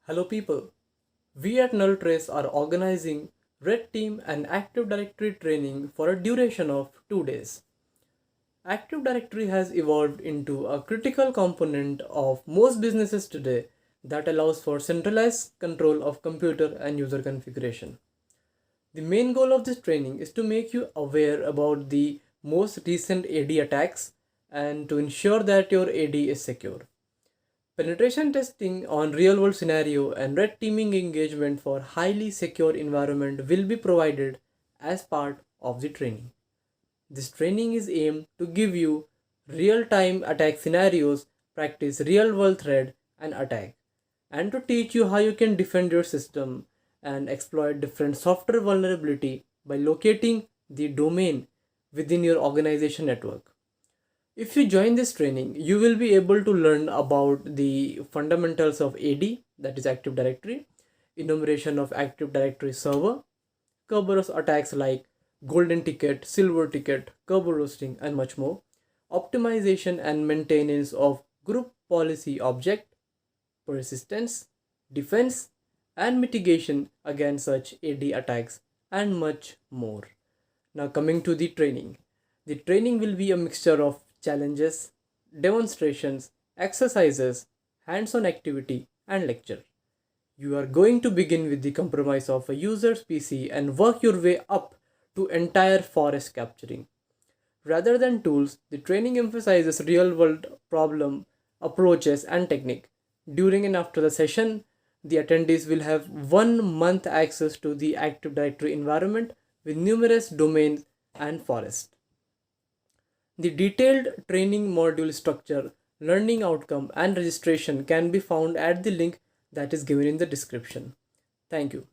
Hello people, we at Null Trace are organizing Red Team and Active Directory training for a duration of 2 days. Active Directory has evolved into a critical component of most businesses today that allows for centralized control of computer and user configuration. The main goal of this training is to make you aware about the most recent AD attacks and to ensure that your AD is secure. Penetration testing on real-world scenario and red teaming engagement for highly secure environment will be provided as part of the training. This training is aimed to give you real-time attack scenarios, practice real-world threat and attack, and to teach you how you can defend your system and exploit different software vulnerability by locating the domain within your organization network. If you join this training, you will be able to learn about the fundamentals of AD, that is Active Directory, enumeration of Active Directory server, Kerberos attacks like golden ticket, silver ticket, Kerber roasting, and much more, optimization and maintenance of group policy object, persistence, defense, and mitigation against such AD attacks, and much more. Now, coming to the training will be a mixture of challenges, demonstrations, exercises, hands on activity, and lecture. You are going to begin with the compromise of a user's PC and work your way up to entire forest capturing. Rather than tools, the training emphasizes real world problem approaches and technique. During and after the session, the attendees will have 1 month access to the Active Directory environment with numerous domains and forests. The detailed training module structure, learning outcome, and registration can be found at the link that is given in the description. Thank you.